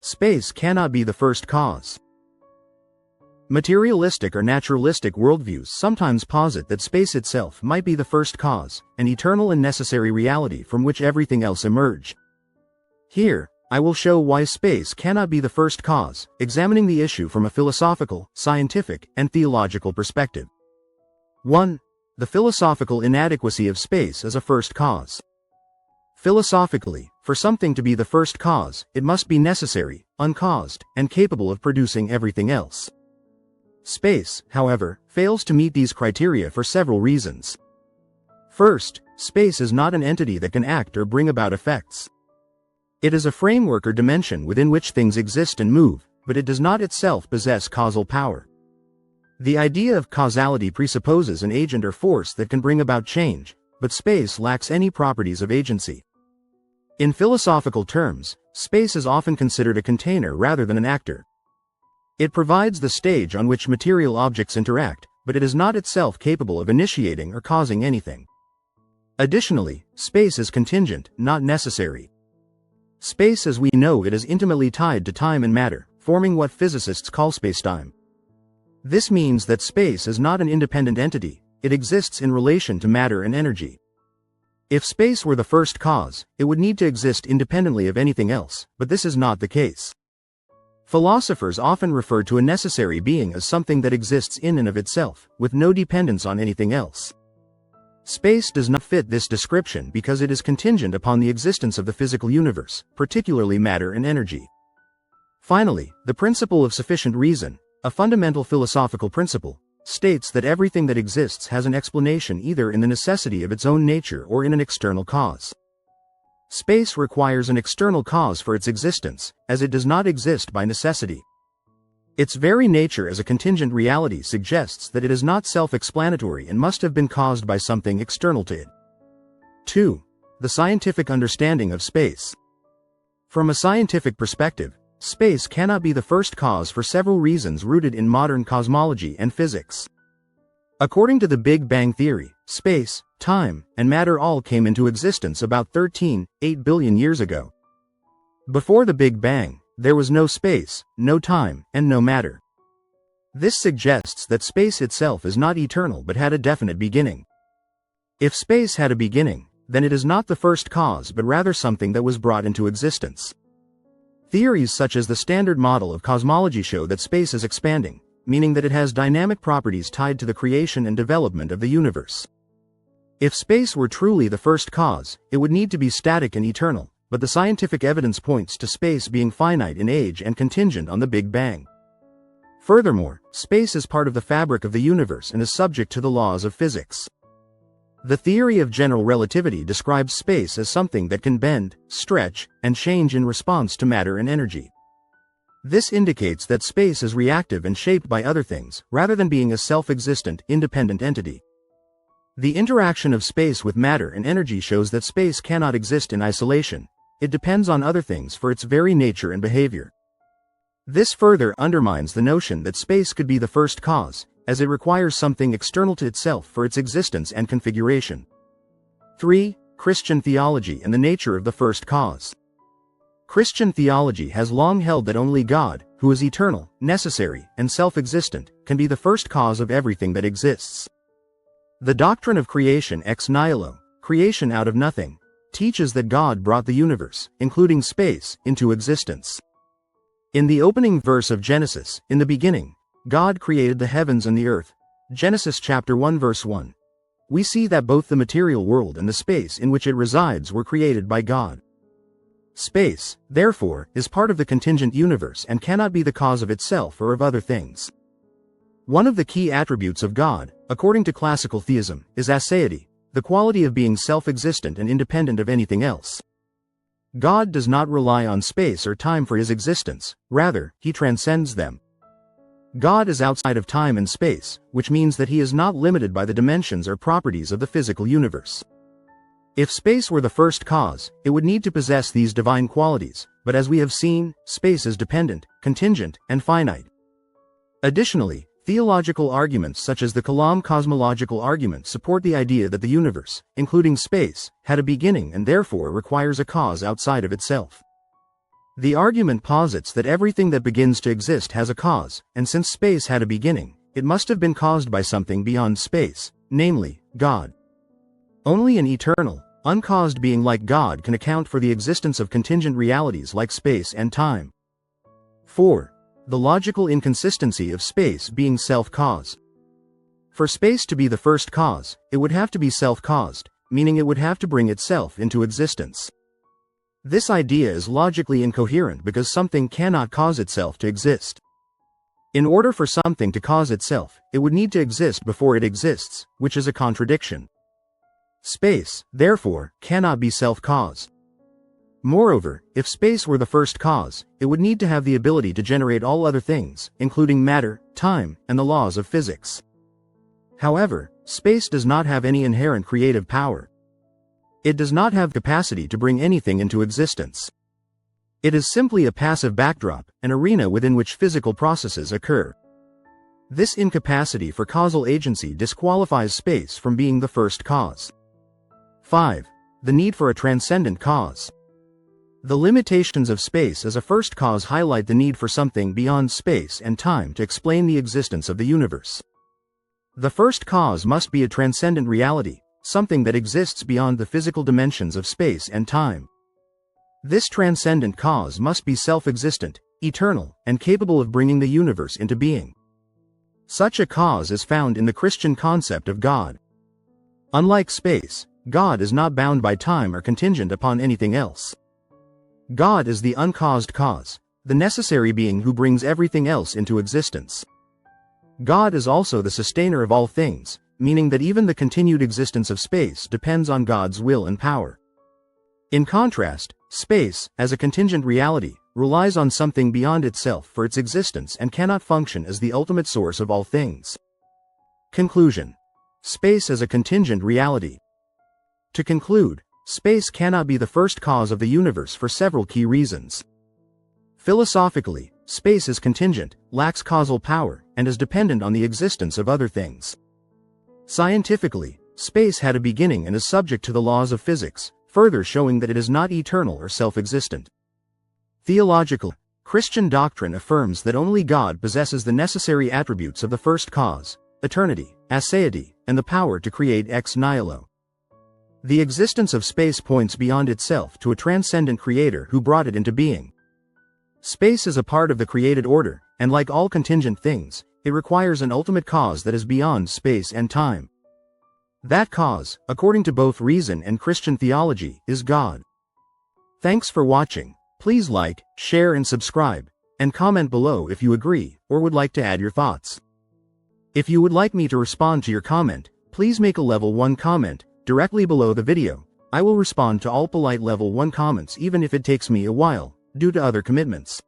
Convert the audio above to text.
Space cannot be the first cause. Materialistic or naturalistic worldviews sometimes posit that space itself might be the first cause, an eternal and necessary reality from which everything else emerged. Here, I will show why space cannot be the first cause, examining the issue from a philosophical, scientific, and theological perspective. 1. The philosophical inadequacy of space as a first cause. Philosophically, for something to be the first cause, it must be necessary, uncaused, and capable of producing everything else. Space, however, fails to meet these criteria for several reasons. First, space is not an entity that can act or bring about effects. It is a framework or dimension within which things exist and move, but it does not itself possess causal power. The idea of causality presupposes an agent or force that can bring about change, but space lacks any properties of agency. In philosophical terms, space is often considered a container rather than an actor. It provides the stage on which material objects interact, but it is not itself capable of initiating or causing anything. Additionally, space is contingent, not necessary. Space as we know it is intimately tied to time and matter, forming what physicists call spacetime. This means that space is not an independent entity, it exists in relation to matter and energy. If space were the first cause, it would need to exist independently of anything else, but this is not the case. Philosophers often refer to a necessary being as something that exists in and of itself, with no dependence on anything else. Space does not fit this description because it is contingent upon the existence of the physical universe, particularly matter and energy. Finally, the principle of sufficient reason, a fundamental philosophical principle, states that everything that exists has an explanation either in the necessity of its own nature or in an external cause. Space requires an external cause for its existence, as it does not exist by necessity. Its very nature as a contingent reality suggests that it is not self-explanatory and must have been caused by something external to it. 2. The scientific understanding of space. From a scientific perspective, space cannot be the first cause for several reasons rooted in modern cosmology and physics. According to the Big Bang theory, space, time, and matter all came into existence about 13.8 billion years ago. Before the Big Bang, there was no space, no time, and no matter. This suggests that space itself is not eternal but had a definite beginning. If space had a beginning, then it is not the first cause but rather something that was brought into existence. Theories such as the Standard Model of cosmology show that space is expanding, meaning that it has dynamic properties tied to the creation and development of the universe. If space were truly the first cause, it would need to be static and eternal, but the scientific evidence points to space being finite in age and contingent on the Big Bang. Furthermore, space is part of the fabric of the universe and is subject to the laws of physics. The theory of general relativity describes space as something that can bend, stretch, and change in response to matter and energy. This indicates that space is reactive and shaped by other things, rather than being a self-existent, independent entity. The interaction of space with matter and energy shows that space cannot exist in isolation. It depends on other things for its very nature and behavior. This further undermines the notion that space could be the first cause, as it requires something external to itself for its existence and configuration. 3. Christian theology and the nature of the first cause. Christian theology has long held that only God, who is eternal, necessary, and self-existent, can be the first cause of everything that exists. The doctrine of creation ex nihilo, creation out of nothing, teaches that God brought the universe, including space, into existence. In the opening verse of Genesis, in the beginning, God created the heavens and the earth. Genesis chapter 1 verse 1. We see that both the material world and the space in which it resides were created by God. Space, therefore, is part of the contingent universe and cannot be the cause of itself or of other things. One of the key attributes of God, according to classical theism, is aseity, the quality of being self-existent and independent of anything else. God does not rely on space or time for his existence, rather, he transcends them. God is outside of time and space, which means that he is not limited by the dimensions or properties of the physical universe. If space were the first cause, it would need to possess these divine qualities, but as we have seen, space is dependent, contingent, and finite. Additionally, theological arguments such as the Kalam cosmological argument support the idea that the universe, including space, had a beginning and therefore requires a cause outside of itself. The argument posits that everything that begins to exist has a cause, and since space had a beginning, it must have been caused by something beyond space, namely, God. Only an eternal, uncaused being like God can account for the existence of contingent realities like space and time. 4. The logical inconsistency of space being self-caused. For space to be the first cause, it would have to be self-caused, meaning it would have to bring itself into existence. This idea is logically incoherent because something cannot cause itself to exist. In order for something to cause itself, it would need to exist before it exists, which is a contradiction. Space, therefore, cannot be self-caused. Moreover, if space were the first cause, it would need to have the ability to generate all other things, including matter, time, and the laws of physics. However, space does not have any inherent creative power. It does not have capacity to bring anything into existence. It is simply a passive backdrop, an arena within which physical processes occur. This incapacity for causal agency disqualifies space from being the first cause. 5. The need for a transcendent cause. The limitations of space as a first cause highlight the need for something beyond space and time to explain the existence of the universe. The first cause must be a transcendent reality, something that exists beyond the physical dimensions of space and time. This transcendent cause must be self-existent, eternal, and capable of bringing the universe into being. Such a cause is found in the Christian concept of God. Unlike space, God is not bound by time or contingent upon anything else. God is the uncaused cause, the necessary being who brings everything else into existence. God is also the sustainer of all things, meaning that even the continued existence of space depends on God's will and power. In contrast, space, as a contingent reality, relies on something beyond itself for its existence and cannot function as the ultimate source of all things. Conclusion. Space as a contingent reality. To conclude, space cannot be the first cause of the universe for several key reasons. Philosophically, space is contingent, lacks causal power, and is dependent on the existence of other things. Scientifically, space had a beginning and is subject to the laws of physics, further showing that it is not eternal or self-existent. Theologically, Christian doctrine affirms that only God possesses the necessary attributes of the first cause, eternity, aseity, and the power to create ex nihilo. The existence of space points beyond itself to a transcendent creator who brought it into being. Space is a part of the created order, and like all contingent things, it requires an ultimate cause that is beyond space and time. That cause, according to both reason and Christian theology, is God. Thanks for watching. Please like, share and subscribe, and comment below if you agree or would like to add your thoughts. If you would like me to respond to your comment, please make a level 1 comment directly below the video. I will respond to all polite level 1 comments even if it takes me a while, due to other commitments.